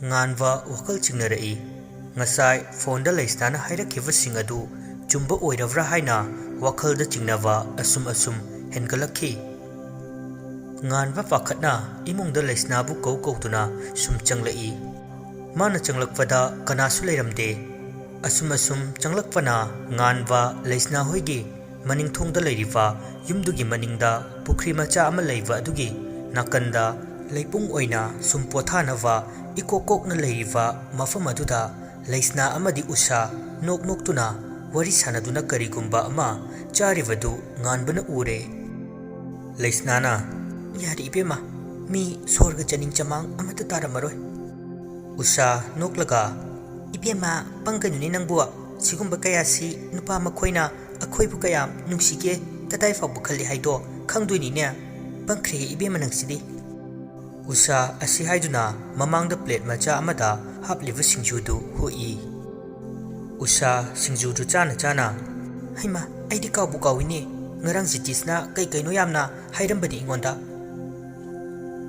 nganwa wakal chingnarai ngasai phone da leisna hairakibasing adu chumba oiravra haina wakal da chingnava asum hengalakhi nganwa pakhatna imung da leisna bu kautuna sum changlai mana changlakpada kanasu leiramde asum changlakpana nganwa leisna hoigi maningthong da leiriva yumdugi maningda pukri macha ama leiva adugi nakanda leipung oina sum pothanava ikokok na leiriva mafam aduda leisna amadi usha nok tuna wari sanaduna karigumba ama charivadu nganbana ure leisna na yari ibema mi sorga janing chamang amata taramaroi usha noklaga ibema pangkanuni nangbuwa sigumba kayasi nupa makhoina akhoibu kayam nungsige kadai fabu khalli haido khangduini ne pangkhre ibema nangsidi usha asi haiduna mamangda plate macha amada hapliva singjudu hoi usha singjudu chana haima aidi kawbu kawini ngarang jitisna kai no yamna hairambadi ingonda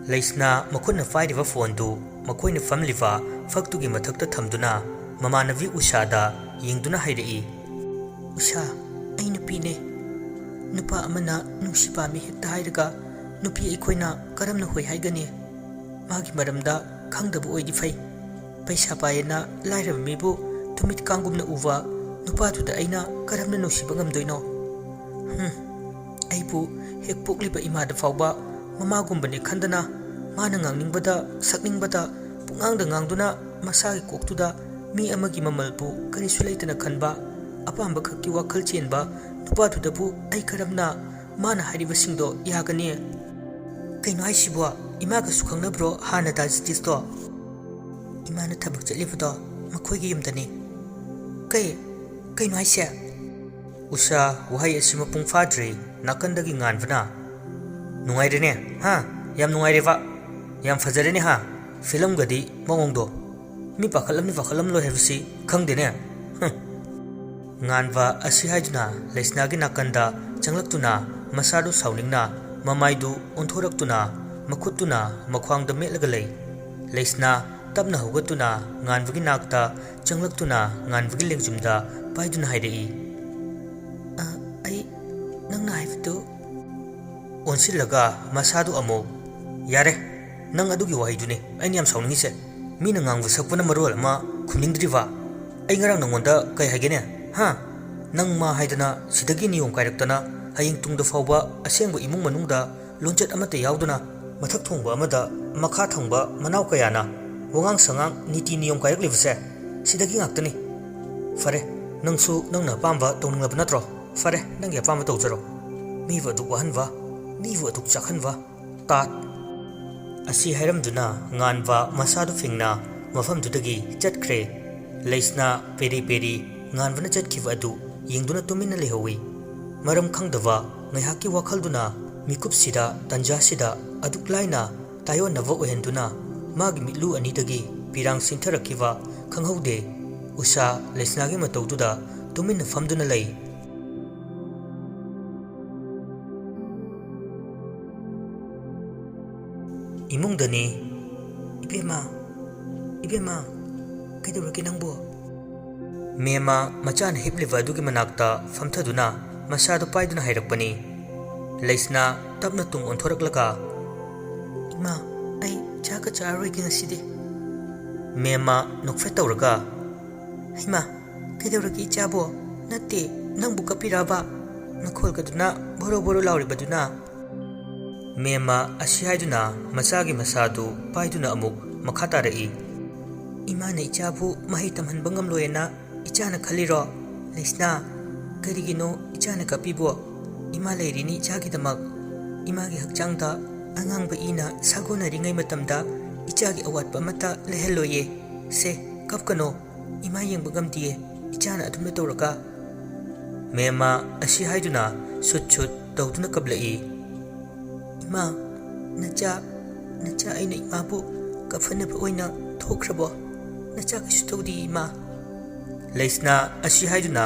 leisna makhunna fairiva phone du makhoina famliva faktugi mathakta thamduna mamanavi ushada yingduna hairei usha ai nupine nupa amana nungsipami hekta hairaga nupi aikhoina karamna hoi haigani magi maramda khangdabu oidi fai paisa payena lairab mibu tumit kangumna uwa nupa tuda aina karamna nusiba ngamdoino aibu hekpokliba imada fawba mamagumbane khandana mana ngangningba sakningbada pungangda ngangduna masagi koktuda mi amagi mamalbu karisu leitana khanba apamba khakki wakhal chenba nupa tudabu ai karamna mana hariba singdo yagani kaino haisibwa imaga sukhangnabro hana dajisto imana thabak chalibdo makhoigi yumdani kaino haise usha wahai asima pungfadri nakandagi nganvana nungairene ha yam nungaireva yam fajarene ha film gadi mongongdo mi pakhalam lo hevsi khangdene nganwa asi haiduna leisna gi nakanda changlaktuna masadu sauningna mamaidu onthoraktuna makhutuna makhwangda metlaga lei leisna tapna hogatuna nganwagi nakta changlaktuna nganwagi lengjumda paiduna hairei ai nangna haiftu onsilaga masadu amo yare nang adugi wahidune aini yam sauningise mina ngangwa sakpana marol ama khumningdriwa ai ngarang nangonda kai hagene ha nang ma haidana sidagi niyom kairaktana haying tungda fawba asengba imung manungda lonchat amate yauduna mathak thongba amada makha thongba manaw kayana wangang sangang niti niyom kairak livse sidagi ngaktani fare nangsu nangna pamba tonglab natro fare nangya pamba tawjaro mi wa duk wahanwa mi wa duk chakhanwa tat asi hairamduna nganwa masadu fingna mafamdudagi chatkhre leisna peri nganwana chatkhiva adu yingduna tumina lehawi maram khangdava ngaihaki wakhalduna mikupsida tanjasida aduklaina tayonava ohenduna magi mitlu anidagi pirang sintharakiva khanghaude usha leisnagi matawduda tumina famduna lei imungdani ibema kaiduraki nangbo mema machan hipliva adugi manakta famthaduna masadu paiduna hairakpani leisna tapna tung onthoraklaga ima ai chaka charoigi ngasidi mema nokfe tawraga haima kaiduraki chabo natte nangbu kapiraba nakholgaduna boro lauribaduna mema asi haiduna masagi masadu paiduna amuk makhatarei imana ichabu mahi tamhanba ngamloena ichana khaliro leisna karigino ichana kapibo ima leirini ichagidamak imagi hakchangda angangba ina sagona ringai matamda ichagi awatpa mata lehelloye se kapkano ima yengba ngamdiye ichana adumna tawraga mema asi haiduna sut tawduna kablai ima nacha aina imabu ꯀꯐꯅꯕ ꯑꯣꯏꯅ ꯊꯣꯛꯈ꯭ꯔꯕꯣ ꯅꯆꯥ ꯀꯩꯁꯨ ꯇꯧꯗꯦ ꯏꯃꯥ ꯂꯩꯁꯅꯥ ꯑꯁꯤ ꯍꯥꯏꯗꯨꯅ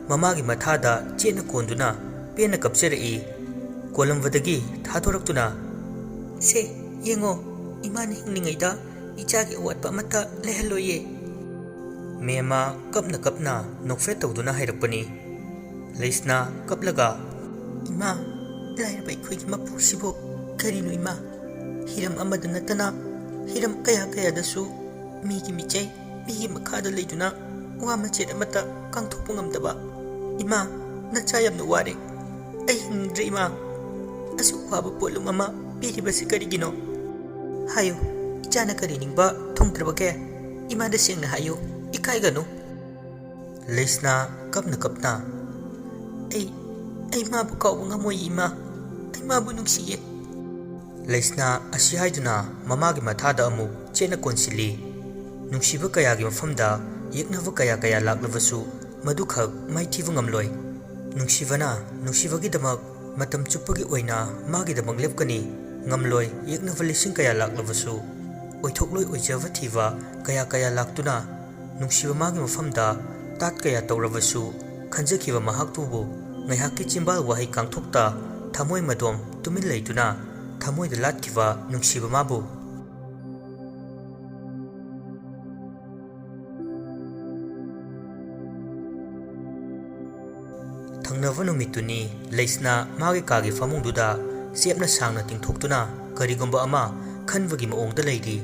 ꯃꯃꯥꯒꯤ ꯃꯊꯥꯗ ꯆꯦꯠꯅ ꯀꯣꯟꯗꯨꯅ ꯄꯦꯟꯅ ꯀꯞꯆꯔꯛꯏ ꯀꯣꯂꯝꯕꯗꯒꯤ ꯊꯥꯗꯣꯔꯛꯇꯨꯅ ꯁꯦ ꯌꯦꯡꯉꯣ ꯏꯃꯥꯅ ꯍꯤꯡꯂꯤꯉꯩꯗ ꯏꯆꯥꯒꯤ ꯑꯋꯥꯠꯄ ꯑꯃꯠꯇ ꯂꯩꯍꯜꯂꯣꯏꯌꯦ ꯃꯦꯝꯃ ꯀꯞꯅ ꯀꯞꯅ ꯅꯣꯛꯐꯦꯠ ꯇꯧꯗꯨꯅ ꯍꯥꯏꯔꯛꯄꯅꯤ ꯂꯩꯁꯅꯥ ꯀꯞꯂꯒ ꯏꯃꯥ ꯂꯥꯏꯔꯕ ꯑꯩꯈꯣꯏꯒꯤ ꯃꯄꯨꯁꯤꯕꯨ ꯀꯔꯤꯅꯣ ꯏꯃꯥ ꯍꯤꯔꯝ ꯑꯃꯗ ꯅꯠꯇꯅ ꯍꯤꯔꯝ ꯀꯌꯥꯗꯁꯨ ꯃꯤꯒꯤ ꯃꯤꯆꯩ ꯃꯤꯒꯤ ꯃꯈꯥꯗ ꯂꯩꯗꯨꯅ ꯋꯥ ꯃꯆꯦꯠ ꯑꯃꯠꯇ ꯀꯥꯡꯊꯣꯛꯄ ꯉꯝꯗꯕ ꯏꯃꯥ ꯅꯆꯥ ꯌꯥꯝꯅ ꯋꯥꯔꯦ ꯑꯩ ꯍꯤꯡꯗ꯭ꯔꯦ ꯏꯃꯥ ꯑꯁꯨꯛ ꯋꯥꯕ ꯄꯣꯠꯂꯨꯝ ꯑꯃ ꯄꯤꯔꯤꯕꯁꯤ ꯀꯔꯤꯒꯤꯅꯣ ꯍꯥꯏꯌꯨ ꯏꯆꯥꯅ ꯀꯔꯤ ꯅꯤꯡꯕ ꯊꯨꯡꯗ꯭ꯔꯕꯒꯦ ꯏꯃꯥꯗ ꯁꯦꯡꯅ ꯍꯥꯏꯌꯨ ꯏꯀꯥꯏꯒꯅꯨ ꯂꯩꯁꯅꯥ ꯀꯞꯅ ꯀꯞꯅ ꯑꯩ ꯃꯥꯕꯨ ꯀꯥꯎꯕ ꯉꯝꯃꯣꯏ ꯏꯃꯥ ꯑꯩ ꯃꯥꯕꯨ ꯅꯨꯡꯁꯤꯌꯦ ꯂꯩꯁꯅꯥ ꯑꯁꯤ ꯍꯥꯏꯗꯨꯅ ꯃꯃꯥꯒꯤ ꯃꯊꯥꯗ ꯑꯃꯨꯛ ꯆꯦꯠꯅ ꯀꯣꯟꯁꯤꯜꯂꯤ ꯅꯨꯡꯁꯤꯕ ꯀꯌꯥꯒꯤ ꯃꯐꯝꯗ ꯌꯦꯛꯅꯕ ꯀꯌꯥ ꯂꯥꯛꯂꯕꯁꯨ ꯃꯗꯨꯈꯛ ꯃꯥꯏꯊꯤꯕ ꯉꯝꯂꯣꯏ ꯅꯨꯡꯁꯤꯕꯅ ꯅꯨꯡꯁꯤꯕꯒꯤꯗꯃꯛ ꯃꯇꯝ ꯆꯨꯞꯄꯒꯤ ꯑꯣꯏꯅ ꯃꯥꯒꯤꯗꯃꯛ ꯂꯦꯞꯀꯅꯤ ꯉꯝꯂꯣꯏ ꯌꯦꯛꯅꯕ ꯂꯤꯁꯤꯡ ꯀꯌꯥ ꯂꯥꯛꯂꯕꯁꯨ ꯑꯣꯏꯊꯣꯛꯂꯣꯏ ꯑꯣꯏꯖꯕ ꯊꯤꯕ ꯀꯌꯥ ꯂꯥꯛꯇꯨꯅ ꯅꯨꯡꯁꯤꯕ ꯃꯥꯒꯤ ꯃꯐꯝꯗ ꯇꯥꯠ ꯀꯌꯥ ꯇꯧꯔꯕꯁꯨ ꯈꯟꯖꯈꯤꯕ ꯃꯍꯥꯛꯇꯨꯕꯨ ꯉꯥꯏꯍꯥꯛꯀꯤ ꯆꯤꯝꯕꯥꯜ ꯋꯥꯍꯩ ꯀꯥꯡꯊꯣꯛꯇ ꯊꯃꯣꯏ ꯃꯗꯣꯝ ꯇꯨꯃꯤꯟ ꯂꯩꯗꯨꯅ ꯊꯃꯣꯏꯗ ꯂꯥꯠꯈꯤꯕ ꯅꯨꯡꯁꯤꯕ ꯃꯥꯕꯨ ꯊꯪꯅꯕ ꯅꯨꯃꯤꯠꯇꯨꯅꯤ ꯂꯩꯁꯅꯥ ꯃꯥꯒꯤ ꯀꯥꯒꯤ ꯐꯃꯨꯡꯗꯨꯗ ꯆꯦꯞꯅ ꯁꯥꯡꯅ ꯇꯤꯡꯊꯣꯛꯇꯨꯅ ꯀꯔꯤꯒꯨꯝꯕ ꯑꯃ ꯈꯟꯕꯒꯤ ꯃꯑꯣꯡꯗ ꯂꯩꯔꯤ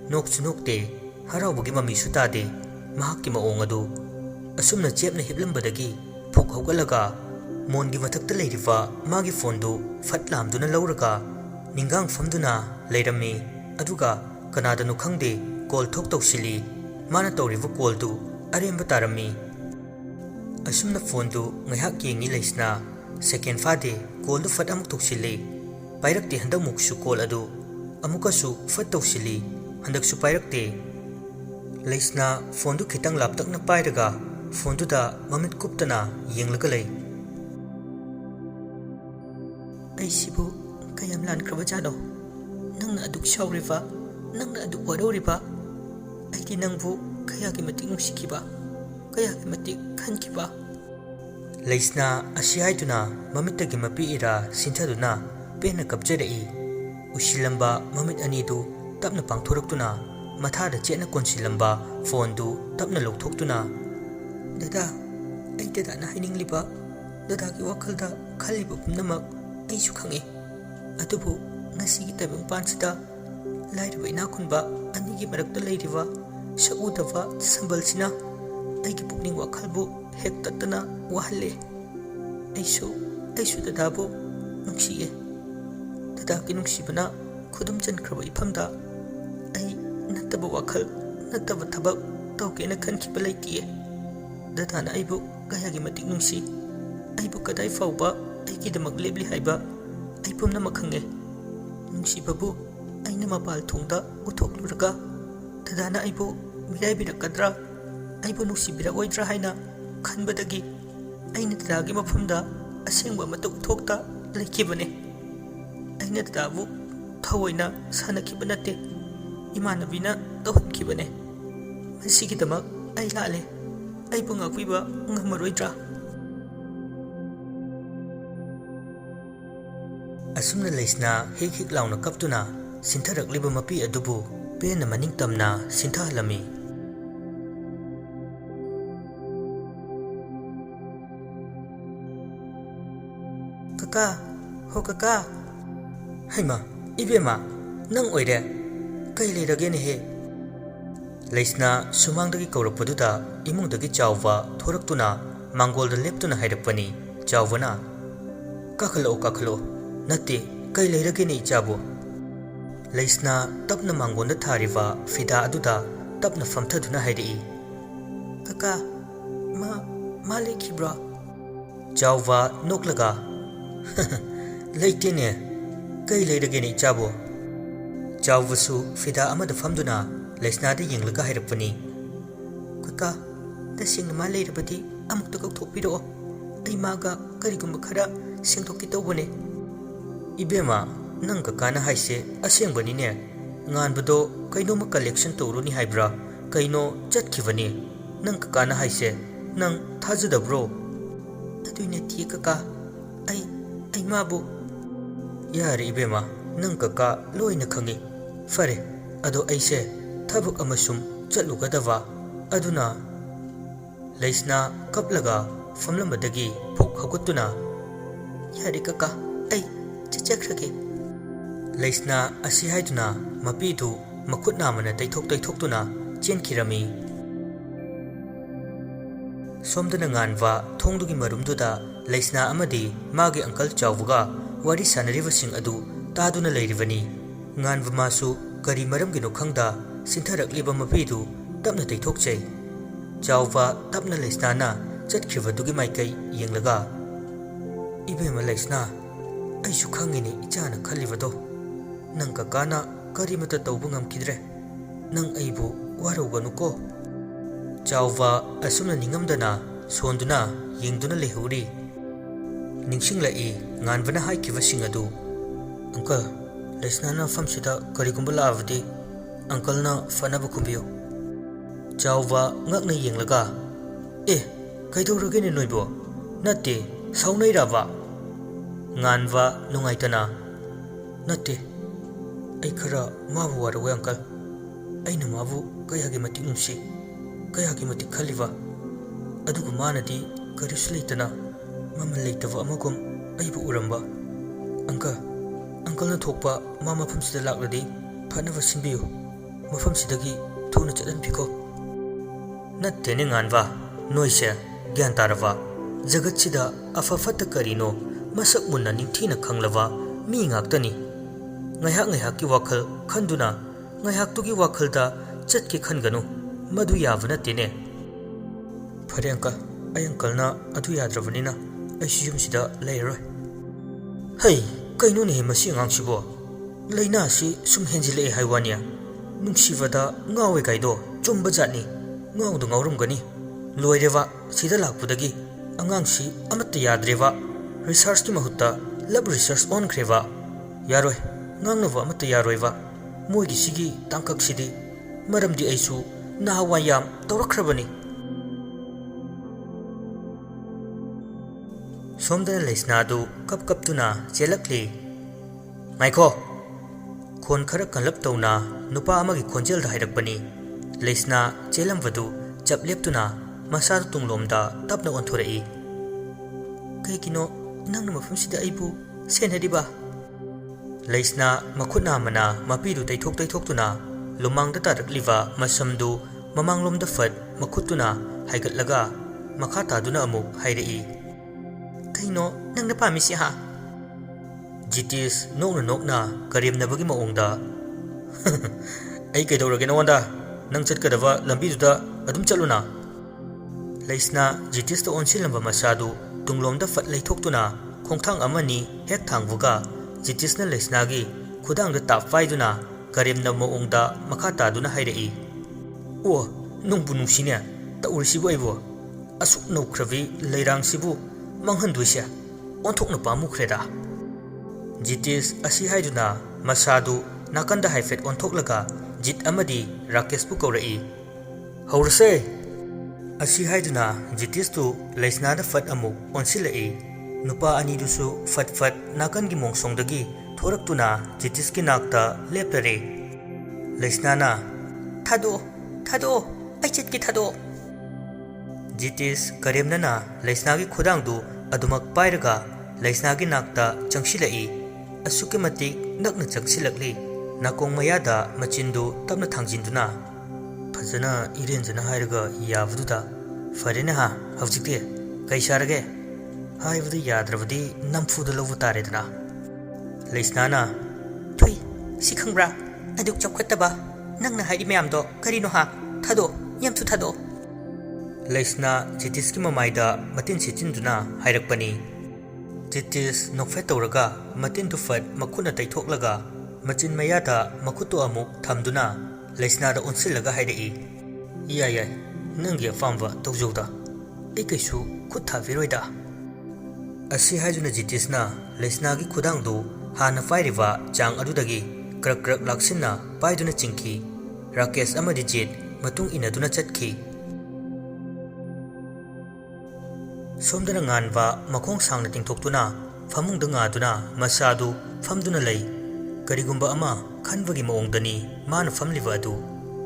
ꯅꯣꯛꯁꯨ ꯅꯣꯛꯇꯦ ꯍꯔꯥꯎꯕꯒꯤ ꯃꯃꯤꯁꯨ ꯇꯥꯗꯦ ꯃꯍꯥꯛꯀꯤ ꯃꯑꯣꯡ ꯑꯗꯨ ꯑꯁꯨꯝꯅ ꯆꯦꯞꯅ ꯍꯤꯞꯂꯝꯕꯗꯒꯤ ꯐꯨꯛ ꯍꯧꯒꯠꯂꯒ ꯃꯣꯟꯒꯤ ꯃꯊꯛꯇ ꯂꯩꯔꯤꯕ ꯃꯥꯒꯤ ꯐꯣꯟꯗꯨ ꯐꯠ ꯂꯥꯝꯗꯨꯅ ꯂꯧꯔꯒ ꯅꯤꯡꯒꯥꯡ ꯐꯝꯗꯨꯅ ꯂꯩꯔꯝꯃꯤ ꯑꯗꯨꯒ ꯀꯅꯥꯗꯅꯣ ꯈꯪꯗꯦ ꯀꯣꯜ ꯊꯣꯛ ꯇꯧꯁꯤꯜꯂꯤ ꯃꯥꯅ ꯇꯧꯔꯤꯕ ꯀꯣꯜꯗꯨ ꯑꯔꯦꯝꯕ ꯇꯥꯔꯝꯃꯤ ꯑꯁꯨꯝꯅ ꯐꯣꯟꯗꯨ ꯉꯥꯏꯍꯥꯛ ꯌꯦꯡꯉꯤ ꯂꯩꯁꯅꯥ ꯁꯦꯀꯦꯟ ꯐꯥꯗꯦ ꯀꯣꯜꯗꯨ ꯐꯠ ꯑꯃꯨꯛ ꯇꯧꯁꯤꯜꯂꯤ ꯄꯥꯏꯔꯛꯇꯦ ꯍꯟꯗꯛꯃꯨꯛꯁꯨ ꯀꯣꯜ ꯑꯗꯨ ꯑꯃꯨꯛꯀꯁꯨ ꯐꯠ ꯇꯧꯁꯤꯜꯂꯤ ꯍꯟꯗꯛꯁꯨ ꯄꯥꯏꯔꯛꯇꯦ ꯂꯩꯁꯅꯥ ꯐꯣꯟꯗꯨ ꯈꯤꯇꯪ ꯂꯥꯞꯇꯛꯅ ꯄꯥꯏꯔꯒ ꯐꯣꯟꯗꯨꯗ ꯃꯃꯤꯠ ꯀꯨꯞꯇꯅ ꯌꯦꯡꯂꯒ ꯂꯩ ꯑꯩꯁꯤꯕꯨ ꯀꯌꯥꯝ ꯂꯥꯟꯈ꯭ꯔꯕꯖꯥꯠꯅꯣ ꯅꯪꯅ ꯑꯗꯨꯛ ꯁꯥꯎꯔꯤꯕ ꯅꯪꯅ ꯑꯗꯨꯛ ꯋꯥꯔꯧꯔꯤꯕ ꯑꯩꯗꯤ ꯅꯪꯕꯨ ꯀꯌꯥꯒꯤ ꯃꯇꯤꯛ ꯅꯨꯡꯁꯤꯈꯤꯕ ꯀꯌꯥꯒꯤ ꯃꯇꯤꯛ ꯈꯟꯈꯤꯕ ꯂꯩꯁꯅꯥ ꯑꯁꯤ ꯍꯥꯏꯗꯨꯅ ꯃꯃꯤꯠꯇꯒꯤ ꯃꯄꯤ ꯏꯔꯥ ꯁꯤꯟꯊꯗꯨꯅ ꯄꯦꯟꯅ ꯀꯞꯆꯔꯛꯏ ꯎꯏꯁꯤꯜꯂꯝꯕ ꯃꯃꯤꯠ ꯑꯅꯤꯗꯨ ꯇꯞꯅ ꯄꯥꯡꯊꯣꯔꯛꯇꯨꯅ ꯃꯊꯥꯗ ꯆꯦꯠꯅ ꯀꯣꯟꯁꯤꯜꯂꯝꯕ ꯐꯣꯟꯗꯨ ꯇꯞꯅ ꯂꯧꯊꯣꯛꯇꯨꯅ ꯗꯗꯥ ꯑꯩ ꯗꯗꯥꯅ ꯍꯥꯏꯅꯤꯡꯂꯤꯕ ꯗꯗꯥꯒꯤ ꯋꯥꯈꯜꯗ ꯈꯜꯂꯤꯕ ꯄꯨꯝꯅꯃꯛ ꯑꯩꯁꯨ ꯈꯪꯉꯤ ꯑꯗꯨꯕꯨ ꯉꯁꯤꯒꯤ ꯇꯥꯏꯕꯪꯄꯥꯟꯁꯤꯗ ꯂꯥꯏꯔꯕ ꯏꯅꯥꯈꯨꯟꯕ ꯑꯅꯤꯒꯤ ꯃꯔꯛꯇ ꯂꯩꯔꯤꯕ ꯁꯛꯎꯗꯕ ꯁꯝꯕꯜꯁꯤꯅ ꯑꯩꯒꯤ ꯄꯨꯛꯅꯤꯡ ꯋꯥꯈꯜꯕꯨ ꯍꯦꯛ ꯇꯠꯇꯅ ꯋꯥꯍꯜꯂꯦ ꯑꯩꯁꯨ ꯗꯗꯥꯕꯨ ꯅꯨꯡꯁꯤꯌꯦ ꯗꯗꯥꯒꯤ ꯅꯨꯡꯁꯤꯕꯅ ꯈꯨꯗꯨꯝ ꯆꯟꯈ꯭ꯔꯕ ꯏꯐꯝꯗ ꯑꯩ ꯅꯠꯇꯕ ꯋꯥꯈꯜ ꯅꯠꯇꯕ ꯊꯕꯛ ꯇꯧꯒꯦꯅ ꯈꯟꯈꯤꯕ ꯂꯩꯇꯤꯌꯦ ꯗꯗꯥꯅ ꯑꯩꯕꯨ ꯀꯌꯥꯒꯤ ꯃꯇꯤꯛ ꯅꯨꯡꯁꯤ ꯑꯩꯕꯨ ꯀꯗꯥꯏ ꯐꯥꯎꯕ ꯑꯩꯒꯤꯗꯃꯛ ꯂꯦꯞꯂꯤ ꯍꯥꯏꯕ ꯑꯩ ꯄꯨꯝꯅꯃꯛ ꯈꯪꯉꯦ ꯅꯨꯡꯁꯤꯕꯕꯨ ꯑꯩꯅ ꯃꯄꯥꯜ ꯊꯣꯡꯗ ꯎꯠꯊꯣꯛꯂꯨꯔꯒ ꯗꯗꯥꯅ ꯑꯩꯕꯨ ꯃꯤꯔꯥꯏꯕꯤꯔꯛꯀꯗ꯭ꯔꯥ ꯑꯩꯕꯨ ꯅꯨꯡꯁꯤꯕꯤꯔꯛꯑꯣꯏꯗ꯭ꯔꯥ ꯍꯥꯏꯅ ꯈꯟꯕꯗꯒꯤ ꯑꯩꯅ ꯗꯗꯥꯒꯤ ꯃꯐꯝꯗ ꯑꯁꯦꯡꯕ ꯑꯃꯠꯇ ꯎꯠꯊꯣꯛꯇ ꯂꯩꯈꯤꯕꯅꯦ ꯑꯩꯅ ꯗꯗꯥꯕꯨ ꯊꯑꯣꯏꯅ ꯁꯥꯟꯅꯈꯤꯕ ꯅꯠꯇꯦ ꯏꯃꯥꯟꯅꯕꯤꯅ ꯇꯧꯍꯟꯈꯤꯕꯅꯦ ꯃꯁꯤꯒꯤꯗꯃꯛ ꯑꯩ ꯂꯥꯜꯂꯦ ꯑꯩꯕꯨ ꯉꯥꯛꯄꯤꯕ ꯉꯝꯃꯔꯣꯏꯗ꯭ꯔꯥ ꯑꯁꯨꯝꯅ ꯂꯩꯁꯅꯥ ꯍꯤꯛ ꯂꯥꯎꯅ ꯀꯞꯇꯨꯅ ꯁꯤꯟꯊꯔꯛꯂꯤꯕ ꯃꯄꯤ ꯑꯗꯨꯕꯨ ꯄꯦꯟꯅ ꯃꯅꯤꯡꯇꯝꯅ ꯁꯤꯟꯊꯍꯜꯂꯝꯃꯤ ꯀꯀꯥ ꯍꯣ ꯀꯀꯥ ꯍꯩꯃꯥ ꯏꯕꯦꯝꯃ ꯅꯪ ꯑꯣꯏꯔꯦ ꯀꯩ ꯂꯩꯔꯒꯦꯅꯦꯍꯦ ꯂꯩꯁꯅꯥ ꯁꯨꯃꯥꯡꯗꯒꯤ ꯀꯧꯔꯛꯄꯗꯨꯗ ꯏꯃꯨꯡꯗꯒꯤ ꯆꯥꯎꯕ ꯊꯣꯔꯛꯇꯨꯅ ꯃꯥꯡꯒꯣꯜꯗ ꯂꯦꯞꯇꯨꯅ ꯍꯥꯏꯔꯛꯄꯅꯤ ꯆꯥꯎꯕꯅ ꯀꯥꯈꯠꯂꯛꯑꯣ ꯅꯠꯇꯦ ꯀꯩ ꯂꯩꯔꯒꯦꯅꯦ ꯏꯆꯥꯕꯨ ꯂꯩꯁꯅꯥ ꯇꯞꯅ ꯃꯥꯡꯒꯣꯟꯗ ꯊꯥꯔꯤꯕ ꯐꯤꯗꯥ ꯑꯗꯨꯗ ꯇꯞꯅ ꯐꯝꯊꯗꯨꯅ ꯍꯥꯏꯔꯛꯏ ꯀꯀꯥ ꯃꯥ ꯂꯩꯈꯤꯕ꯭ꯔꯣ ꯆꯥꯎꯕ ꯅꯣꯛꯂꯒ ꯂꯩꯇꯦꯅꯦ ꯀꯩ ꯂꯩꯔꯒꯦꯅꯦ ꯏꯆꯥꯕꯨ ꯆꯥꯎꯕꯁꯨ ꯐꯤꯗꯥ ꯑꯃꯗ ꯐꯝꯗꯨꯅ ꯂꯩꯁꯅꯥꯗ ꯌꯦꯡꯂꯒ ꯍꯥꯏꯔꯛꯄꯅꯤ ꯀꯀꯥ ꯇꯁꯦꯡꯅ ꯃꯥ ꯂꯩꯔꯕꯗꯤ ꯑꯃꯨꯛꯇ ꯀꯧꯊꯣꯛꯄꯤꯔꯛꯑꯣ ꯑꯩ ꯃꯥꯒ ꯀꯔꯤꯒꯨꯝꯕ ꯈꯔ ꯁꯦꯡꯗꯣꯛꯀꯦ ꯇꯧꯕꯅꯦ ꯏꯕꯦꯝꯃ ꯅꯪ ꯀꯀꯥꯅ ꯍꯥꯏꯁꯦ ꯑꯁꯦꯡꯕꯅꯤꯅꯦ nganbado kainoma collection toruni haibra kaino chatkivani nang kaka na haise nang thajadabro aduine ti kaka ai mabu yari ibema nang kaka loina khangi fare ado aise thabuk amasum chatlugadava aduna leisna kaplaga famlambadagi phok hagutuna yari kaka ai chichakrage leisna asi haiduna mapidu makut namana taithok tuna chenkirami somdana nganwa thongdugi marumduda leisna amadi magi uncle chawbuga wari sanaribasing adu taduna leiribani nganwa masu kari maramgino khangda sintharakliba mapidu tapna taithokchei chawwa tapna leisna na chatkhribadugi maikai yenglaga ibema leisna aishu khangini ichana khalibado nang kakana karimata tawbu ngamkidre nang aibu warauganuko chawwa asumna ningamdana sonduna yengduna lehuri ningsinglai nganbana haikibasing adu uncle leisnana famsida karigumba laavadi uncle na fanaba khumbiyo chawwa ngakna yenglaga kaidoragene noibo natte saunairaba nganwa nungaitana natte ai khara mabu warawe uncle aina mabu kayagi matik nungsi kayagi matik khaliba adugu manadi karisu leitana mama leitava amagum aibu uramba uncle na thokpa mama famsida lakladi phanava sinbiyu mafamsidagi thuna chadanpiko natte ne nganwa noise gyan tarava jagat sida afafata karino masak munna ningthina khanglava mi ngaktani ngayhak ki wakhal khanduna ngayhak tugi wakhalda chatki khanganu madu yavana tene phare uncle na adu yadravanina aisiyum sida leiroi hey kaino ne masi ngangsibo leina si sum henjile haiwania nungsivada ngawe kaido chumba jatni ngawdu ngawrumgani loireva sida lakpudagi angangsi amatta yadreva research ki mahutta lab research on khreva yaroi ngangnava amatta yaroiva moigi sigi tangkak sidi maramdi aisu nahawayam tawrakrabani somdana leisna du kap tuna chelakli maikho khon khara kanlap tawna nupa amagi khonjel da hairakbani leisna chelamwadu chapleptuna masa tunglomda tapna onthorai kaikino nangna mafamsida aibu senhariba leisna makhutna mana mapidu taithok tuna lumangda tarakliva masamdu mamanglomda fat makhutuna haigatlaga makha taduna amuk hairei kaino nangna pamisi ha jitis nokna karimnabagi maongda ai kaidorage nawanda nang chatkadava lambiduda adum chaluna leisna jitis to onsilamba masadu tunglomda fat leithoktuna khongthang amani hek thangbuga jitisna leisnagi khudangda tap faiduna karimna maongda makha taduna hairei o nungbu nungsine ta ursibu aibo asuk naukhravi leirang sibu manghanduise onthokna pamukhreda jitis asi haiduna masadu nakanda haifet onthoklaga jit amadi rakesh bu kaurai haurse asi haiduna jitis tu leisna da fat amuk onsilai nupa ani dusu fat nakan gi mongsongdagi thoraktuna jitis ki nakta leptare leisna na thado ai chit ki thado jitis karemna na leisna gi khudang du adumak pairaga leisna gi nakta changsilai asuki mati nakna changsilakli nakong mayada machindu tapna thangjinduna phajana irenjana hairaga yabududa farena ha hawjikte kaisarage haibudi yadrabudi namfudu lobu taredna leisnana thui sikhangbra aduk chapkhataba nangna haidi mayamdo karino ha thado yamthu thado leisna jitiski mamaida matin sichinduna hairakpani jitis nokfe tawraga matin tu fat makhuna taithoklaga machin mayada makhutu amuk thamduna leisna da onsilaga haidei iya nangi famwa tawjouda ekaisu khutha viroida asi hajuna jitisna leisna gi khudang du hana fairiva chang adudagi ꯀ꯭ꯔꯛ ꯀ꯭ꯔꯛ ꯂꯥꯛꯁꯤꯟꯅ ꯄꯥꯏꯗꯨꯅ ꯆꯤꯡꯈꯤ ꯔꯥꯀꯦꯁ ꯑꯃꯗꯤ ꯖꯤꯠ ꯃꯇꯨꯡ ꯏꯟꯅꯗꯨꯅ ꯆꯠꯈꯤ ꯁꯣꯝꯗꯅ ꯉꯥꯟꯕ ꯃꯈꯣꯡ ꯁꯥꯡꯅ ꯇꯤꯡꯊꯣꯛꯇꯨꯅ ꯐꯃꯨꯡꯗ ꯉꯥꯗꯨꯅ ꯃꯁꯥꯗꯨ ꯐꯝꯗꯨꯅ ꯂꯩ ꯀꯔꯤꯒꯨꯝꯕ ꯑꯃ ꯈꯟꯕꯒꯤ ꯃꯑꯣꯡꯗꯅꯤ ꯃꯥꯅ ꯐꯝꯂꯤꯕ ꯑꯗꯨ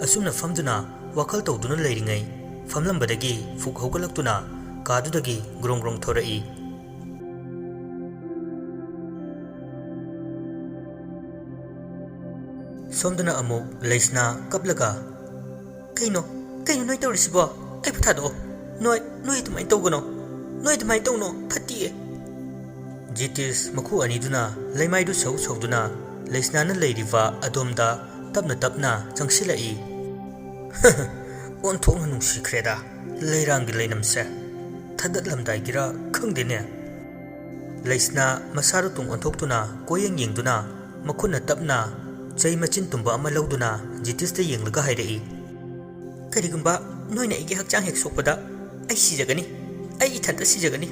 ꯑꯁꯨꯝꯅ ꯐꯝꯗꯨꯅ ꯋꯥꯈꯜ ꯇꯧꯗꯨꯅ ꯂꯩꯔꯤꯉꯩ ꯐꯝꯂꯝꯕꯗꯒꯤ ꯐꯨꯛ ꯍꯧꯒꯠꯂꯛꯇꯨꯅ ꯀꯥꯗꯨꯗꯒꯤ ꯒ꯭ꯔꯣꯡ ꯒ꯭ꯔꯣꯡ ꯊꯣꯔꯛꯏ ꯁꯣꯝꯗꯅ ꯑꯃꯨꯛ ꯂꯩꯁꯅꯥ ꯀꯞꯂꯒ ꯀꯩꯅꯣ ꯅꯣꯏ ꯇꯧꯔꯤꯁꯤꯕꯣ ꯑꯩꯕꯨ ꯊꯥꯗꯣꯛꯑꯣ ꯅꯣꯏ ꯑꯗꯨꯃꯥꯏꯅ ꯇꯧꯒꯅꯣ ꯅꯣꯏ ꯑꯗꯨꯃꯥꯏꯅ ꯇꯧꯅꯣ ꯐꯠꯇꯤꯌꯦ ꯖꯤꯇꯤꯁ ꯃꯈꯨ ꯑꯅꯤꯗꯨꯅ ꯂꯩꯃꯥꯏꯗꯨ ꯁꯧꯗꯨꯅ ꯂꯩꯁꯅꯥꯅ ꯂꯩꯔꯤꯕ ꯑꯗꯣꯝꯗ ꯇꯞꯅ ꯇꯞꯅ ꯆꯪꯁꯤꯜꯂꯛꯏ ꯑꯣꯟꯊꯣꯛꯅ ꯅꯨꯡꯁꯤꯈ꯭ꯔꯦꯗ ꯂꯩꯔꯥꯡꯒꯤ ꯂꯩꯅꯝꯁꯦ ꯊꯗꯠꯂꯝꯗꯥꯏꯒꯤꯔ ꯈꯪꯗꯦꯅꯦ ꯂꯩꯁꯅꯥ ꯃꯁꯥꯗꯨ ꯇꯨꯡ ꯑꯣꯟꯊꯣꯛꯇꯨꯅ ꯀꯣꯌꯦꯡ ꯌꯦꯡꯗꯨꯅ ꯃꯈꯨꯠꯅ ꯇꯞꯅ ꯆꯩ ꯃꯆꯤꯟ ꯇꯨꯝꯕ ꯑꯃ ꯂꯧꯗꯨꯅ ꯖꯤꯇꯤꯁꯇ ꯌꯦꯡꯂꯒ ꯍꯥꯏꯔꯛꯏ ꯀꯔꯤꯒꯨꯝꯕ ꯅꯣꯏꯅ ꯑꯩꯒꯤ ꯍꯛꯆꯥꯡ ꯍꯦꯛ ꯁꯣꯛꯄꯗ ꯑꯩ ꯁꯤꯖꯒꯅꯤ ꯑꯩ ꯏꯊꯟꯇ ꯁꯤꯖꯒꯅꯤ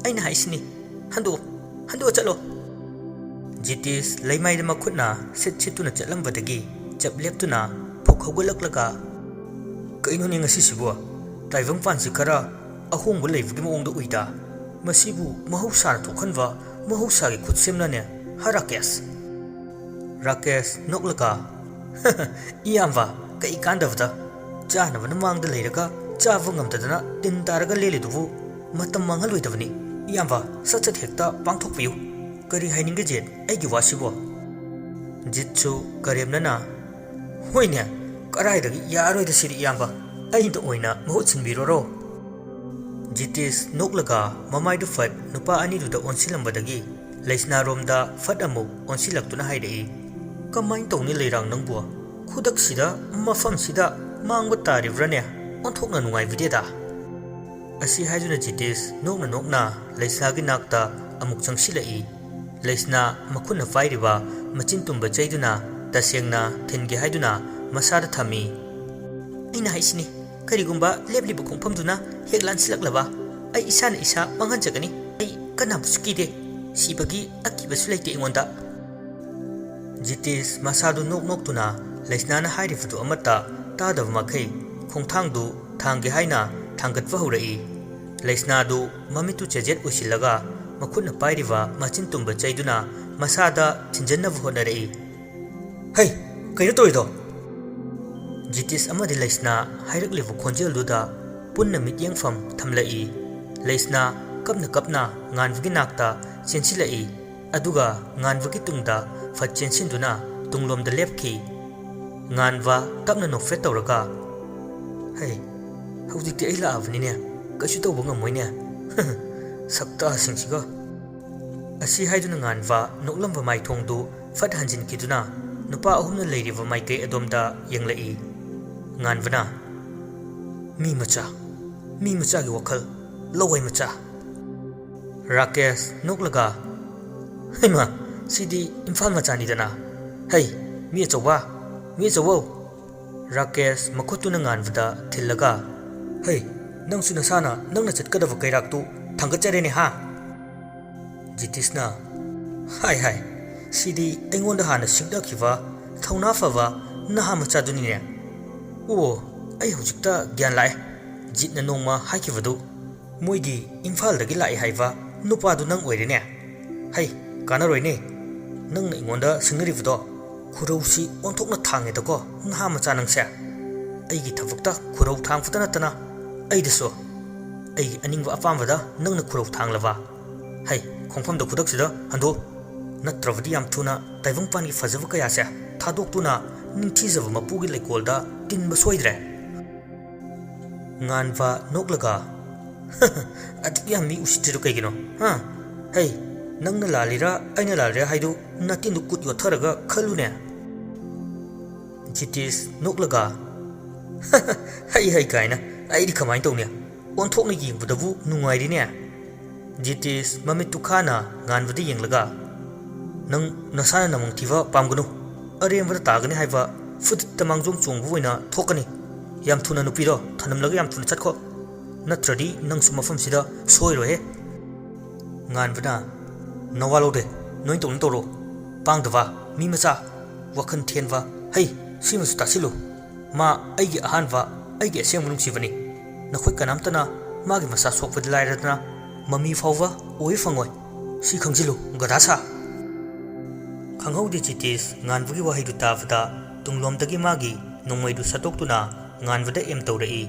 ꯑꯩꯅ ꯍꯥꯏꯁꯤꯅꯤ ꯍꯟꯗꯣꯛꯑ ꯆꯠꯂꯣ ꯖꯤꯇꯤꯁ ꯂꯩꯃꯥꯏꯗ ꯃꯈꯨꯠꯅ ꯁꯤꯠꯇꯨꯅ ꯆꯠꯂꯝꯕꯗꯒꯤ ꯆꯞ ꯂꯦꯞꯇꯨꯅ ꯐꯨꯛ ꯍꯧꯒꯠꯂꯛꯂꯒ ꯀꯩꯅꯣꯅꯦ ꯉꯁꯤꯁꯤꯕꯨ ꯇꯥꯏꯕꯪꯄꯥꯟꯁꯤ ꯈꯔ ꯑꯍꯣꯡꯕ ꯂꯩꯕꯒꯤ ꯃꯑꯣꯡꯗ ꯎꯏꯗ ꯃꯁꯤꯕꯨ ꯃꯍꯧꯁꯥꯅ ꯊꯣꯛꯍꯟꯕ ꯃꯍꯧꯁꯥꯒꯤ ꯈꯨꯠꯁꯦꯝꯅꯅꯦ ꯔꯥꯀꯦꯁ ꯅꯣꯛꯂꯒ ꯏꯌꯥꯝꯕ ꯀꯩ ꯀꯥꯟꯗꯕꯗ ꯆꯥꯅꯕꯅ ꯃꯥꯡꯗ ꯂꯩꯔꯒ ꯆꯥꯕ ꯉꯝꯗꯗꯅ ꯇꯤꯟ ꯇꯥꯔꯒ ꯂꯦꯜꯂꯤꯗꯨꯕꯨ ꯃꯇꯝ ꯃꯥꯡꯍꯜꯂꯣꯏꯗꯕꯅꯤ ꯏꯌꯥꯝꯕ ꯁꯠ ꯍꯦꯛꯇ ꯄꯥꯡꯊꯣꯛꯄꯤꯌꯨ ꯀꯔꯤ ꯍꯥꯏꯅꯤꯡꯒꯦ ꯖꯤꯠ ꯑꯩꯒꯤ ꯋꯥꯁꯤꯕꯣ ꯖꯤꯠꯁꯨ ꯀꯔꯦꯝꯅꯅ ꯍꯣꯏꯅꯦ ꯀꯔꯥꯏꯗꯒꯤ ꯌꯥꯔꯣꯏꯗ ꯁꯤꯗꯤ ꯏꯌꯥꯝꯕ ꯑꯩꯗ ꯑꯣꯏꯅ ꯃꯍꯨꯠ ꯁꯤꯟꯕꯤꯔꯣꯔꯣ ꯖꯤꯇꯤꯁ ꯅꯣꯛꯂꯒ ꯃꯃꯥꯏꯗꯨ ꯐꯠ ꯅꯨꯄꯥ ꯑꯅꯤꯗꯨꯗ ꯑꯣꯟꯁꯤꯜꯂꯝꯕꯗꯒꯤ ꯂꯩꯁꯅꯥꯔꯣꯝꯗ ꯐꯠ ꯑꯃꯨꯛ ꯑꯣꯟꯁꯤꯜꯂꯛꯇꯨꯅ ꯍꯥꯏꯔꯛꯏ ꯀꯃꯥꯏꯅ ꯇꯧꯅꯤ ꯂꯩꯔꯥꯡ ꯅꯪꯕꯨ ꯈꯨꯗꯛꯁꯤꯗ ꯃꯐꯝꯁꯤꯗ ꯃꯥꯡꯕ ꯇꯥꯔꯤꯕ꯭ꯔꯅꯦ ꯑꯣꯟꯊꯣꯛꯅ ꯅꯨꯡꯉꯥꯏꯕꯤꯗꯦꯗ ꯑꯁꯤ ꯍꯥꯏꯗꯨꯅ ꯖꯤꯇꯤꯁ ꯅꯣꯛꯅ ꯂꯩꯁꯅꯥꯒꯤ ꯅꯥꯛꯇ ꯑꯃꯨꯛ ꯆꯪꯁꯤꯜꯂꯛꯏ ꯂꯩꯁꯅꯥ ꯃꯈꯨꯠꯅ ꯄꯥꯏꯔꯤꯕ ꯃꯆꯤꯟ ꯇꯨꯝꯕ ꯆꯩꯗꯨꯅ ꯇꯁꯦꯡꯅ ꯊꯤꯟꯒꯦ ꯍꯥꯏꯗꯨꯅ ꯃꯁꯥꯗ ꯊꯝꯃꯤ ꯑꯩꯅ ꯍꯥꯏꯁꯤꯅꯤ ꯀꯔꯤꯒꯨꯝꯕ ꯂꯦꯞꯂꯤꯕ ꯈꯣꯡꯐꯝꯗꯨꯅ ꯍꯦꯛ ꯂꯥꯟꯁꯤꯜꯂꯛꯂꯕ ꯑꯩ ꯏꯁꯥꯅ ꯏꯁꯥ ꯃꯥꯡꯍꯟꯖꯒꯅꯤ ꯑꯩ ꯀꯅꯥꯕꯨꯁꯨ ꯀꯤꯗꯦ ꯁꯤꯕꯒꯤ ꯑꯀꯤꯕꯁꯨ ꯂꯩꯇꯦ ꯑꯩꯉꯣꯟꯗ ꯖꯤꯇꯤꯁ ꯃꯁꯥꯗꯨ ꯅꯣꯛꯇꯨꯅ ꯂꯩꯁꯅꯥꯅ ꯍꯥꯏꯔꯤꯕꯗꯨ ꯑꯃꯠꯇ ꯇꯥꯗꯕ ꯃꯈꯩ ꯈꯣꯡꯊꯥꯡꯗꯨ ꯊꯥꯡꯒꯦ ꯍꯥꯏꯅ ꯊꯥꯡꯒꯠꯄ ꯍꯧꯔꯛꯏ ꯂꯩꯁꯅꯥꯗꯨ ꯃꯃꯤꯠꯇꯨ ꯆꯦꯖꯦꯠ ꯑꯣꯏꯁꯤꯜꯂꯒ ꯃꯈꯨꯠꯅ ꯄꯥꯏꯔꯤꯕ ꯃꯆꯤꯟ ꯇꯨꯝꯕ ꯆꯩꯗꯨꯅ ꯃꯁꯥꯗ ꯊꯤꯟꯖꯟꯅꯕ ꯍꯣꯠꯅꯔꯛꯏ ꯍꯩ ꯀꯩꯅꯣ ꯇꯧꯔꯤꯗꯣ ꯖꯤꯇꯤꯁ ꯑꯃꯗꯤ ꯂꯩꯁꯅꯥ ꯍꯥꯏꯔꯛꯂꯤꯕ ꯈꯣꯟꯖꯦꯜꯗꯨꯗ ꯄꯨꯟꯅ ꯃꯤꯠꯌꯦꯡꯐꯝ ꯊꯝꯂꯛꯏ ꯂꯩꯁꯅꯥ ꯀꯞꯅ ꯉꯥꯟꯕꯒꯤ ꯅꯥꯛꯇ ꯆꯦꯟꯁꯤꯜꯂꯛꯏ ꯑꯗꯨꯒ ꯉꯥꯟꯕꯒꯤ ꯇꯨꯡꯗ ꯐꯠ ꯆꯦꯟꯁꯤꯟꯗꯨꯅ ꯇꯨꯡꯂꯣꯝꯗ ꯂꯦꯞꯈꯤ ꯉꯥꯟꯕ ꯇꯞꯅ ꯅꯣꯛꯐꯦꯠ ꯇꯧꯔꯒ ꯍꯩ ꯍꯧꯖꯤꯛꯇꯤ ꯑꯩ ꯂꯥꯛꯑꯕꯅꯤꯅꯦ ꯀꯩꯁꯨ ꯇꯧꯕ ꯉꯝꯃꯣꯏꯅꯦ ꯁꯛꯇꯥꯁꯤꯡꯁꯤꯒ ꯑꯁꯤ ꯍꯥꯏꯗꯨꯅ ꯉꯥꯟꯕ ꯅꯣꯛꯂꯝꯕ ꯃꯥꯏꯊꯣꯡꯗꯨ ꯐꯠ ꯍꯟꯖꯤꯟꯈꯤꯗꯨꯅ ꯅꯨꯄꯥ ꯑꯍꯨꯝꯅ ꯂꯩꯔꯤꯕ ꯃꯥꯏꯀꯩ ꯑꯗꯣꯝꯗ ꯌꯦꯡꯂꯛꯏ ꯉꯥꯟꯕꯅ ꯃꯤ ꯃꯆꯥꯒꯤ ꯋꯥꯈꯜ ꯂꯋꯥꯏ ꯃꯆꯥ ꯔꯥꯀꯦꯁ ꯅꯣꯛꯂꯒ ꯍꯩꯃꯥ ꯁꯤꯗꯤ ꯏꯝꯐꯥꯜ ꯃꯆꯥꯅꯤꯗꯅ ꯍꯩ ꯃꯤ ꯑꯆꯧꯕ ꯔꯥꯀꯦꯁ ꯃꯈꯨꯠꯇꯨꯅ ꯉꯥꯟꯕꯗ ꯊꯤꯜꯂꯒ ꯍꯩ ꯅꯪꯁꯨ ꯅꯁꯥꯅ ꯅꯪꯅ ꯆꯠꯀꯗꯕ ꯀꯩꯔꯥꯛꯇꯨ ꯊꯥꯡꯒꯠꯆꯔꯦꯅꯦ ꯍꯥ ꯖꯤꯇꯤꯁꯅ ꯍꯥꯏ ꯁꯤꯗꯤ ꯑꯩꯉꯣꯟꯗ ꯍꯥꯟꯅ ꯁꯤꯡꯅꯈꯤꯕ ꯊꯧꯅꯥ ꯐꯕ ꯅꯍꯥ ꯃꯆꯥꯗꯨꯅꯤꯅꯦ ꯑꯣ ꯑꯩ ꯍꯧꯖꯤꯛꯇ ꯒ꯭ꯌꯥꯟ ꯂꯥꯛꯑꯦ ꯖꯤꯠꯅ ꯅꯣꯡꯃ ꯍꯥꯏꯈꯤꯕꯗꯨ ꯃꯣꯏꯒꯤ ꯏꯝꯐꯥꯜꯗꯒꯤ ꯂꯥꯛꯑꯦ ꯍꯥꯏꯕ ꯅꯨꯄꯥꯗꯨ ꯅꯪ ꯑꯣꯏꯔꯦꯅꯦ ꯍꯩ ꯀꯥꯟꯅꯔꯣꯏꯅꯦ ꯅꯪꯅ ꯑꯩꯉꯣꯟꯗ ꯁꯤꯡꯅꯔꯤꯕꯗꯣ ꯈꯨꯔꯧꯁꯤ ꯑꯣꯟꯊꯣꯛꯅ ꯊꯥꯡꯉꯦꯗꯀꯣ ꯅꯍꯥ ꯃꯆꯥ ꯅꯪꯁꯦ ꯑꯩꯒꯤ ꯊꯕꯛꯇ ꯈꯨꯔꯧ ꯊꯥꯡꯕꯇ ꯅꯠꯇꯅ ꯑꯩꯗꯁꯨ ꯑꯩꯒꯤ ꯑꯅꯤꯡꯕ ꯑꯄꯥꯝꯕꯗ ꯅꯪꯅ ꯈꯨꯔꯧ ꯊꯥꯡꯂꯕ ꯍꯩ ꯈꯣꯡꯐꯝꯗ ꯈꯨꯗꯛꯁꯤꯗ ꯍꯟꯗꯣꯛ ꯅꯠꯇ꯭ꯔꯕꯗꯤ ꯌꯥꯝ ꯊꯨꯅ ꯇꯥꯏꯕꯪꯄꯥꯟꯒꯤ ꯐꯖꯕ ꯀꯌꯥꯁꯦ ꯊꯥꯗꯣꯛꯇꯨꯅ ꯅꯤꯡꯊꯤꯖꯕ ꯃꯄꯨꯒꯤ ꯂꯩꯀꯣꯜꯗ ꯇꯤꯟꯕ ꯁꯣꯏꯗ꯭ꯔꯦ ꯉꯥꯟꯕ ꯅꯣꯛꯂꯒ ꯑꯗꯨꯛ ꯌꯥꯝ ꯃꯤ ꯎꯁꯤꯠꯇ꯭ꯔꯤꯗꯣ ꯀꯩꯒꯤꯅꯣ ꯍꯩ ꯅꯪꯅ ꯂꯥꯜꯂꯤꯔꯥ ꯑꯩꯅ ꯂꯥꯜꯂꯤꯔꯥ ꯍꯥꯏꯗꯨ ꯅꯇꯤꯟꯗꯨ ꯀꯨꯠ ꯌꯣꯠꯊꯔꯒ ꯈꯜꯂꯨꯅꯦ ꯖꯤꯇꯤꯁ ꯅꯣꯛꯂꯒ ꯍꯩ ꯀꯥꯏꯅ ꯑꯩꯗꯤ ꯀꯃꯥꯏꯅ ꯇꯧꯅꯤ ꯑꯣꯟꯊꯣꯛꯅ ꯌꯦꯡꯕꯗꯕꯨ ꯅꯨꯡꯉꯥꯏꯔꯤꯅꯦ ꯖꯤꯇꯤꯁ ꯃꯃꯤꯠꯇꯨ ꯈꯥꯅ ꯉꯥꯟꯕꯗ ꯌꯦꯡꯂꯒ ꯅꯪ ꯅꯁꯥꯅ ꯅꯃꯪ ꯊꯤꯕ ꯄꯥꯝꯒꯅꯨ ꯑꯔꯦꯝꯕꯗ ꯇꯥꯒꯅꯤ ꯍꯥꯏꯕ ꯐꯨꯗꯤꯠꯇ ꯃꯥꯡꯖꯣꯡ ꯆꯣꯡꯕ ꯑꯣꯏꯅ ꯊꯣꯛꯀꯅꯤ ꯌꯥꯝ ꯊꯨꯅ ꯅꯨꯄꯤꯗꯣ ꯊꯅꯝꯂꯒ ꯌꯥꯝ ꯊꯨꯅ ꯆꯠꯈꯣ ꯅꯠꯇ꯭ꯔꯗꯤ ꯅꯪꯁꯨ ꯃꯐꯝꯁꯤꯗ ꯁꯣꯏꯔꯣꯏꯍꯦ ꯉꯥꯟꯕꯅ ꯅꯋꯥ ꯂꯧꯗꯦ ꯅꯣꯏ ꯇꯧꯔꯣ ꯄꯥꯡꯗꯕ ꯃꯤ ꯃꯆꯥ wakan thienwa hei simasu tasilo ma aigi ahanwa aigi aseng munung sibani nakhoi kanamtana magi masa sokpad lairadna mami fawwa oi fangoi si khangjilu gadasa khanghaudi chitis nganbugi wahidu tavda tunglomdagi magi nongmaidu satoktuna nganwada em tawrai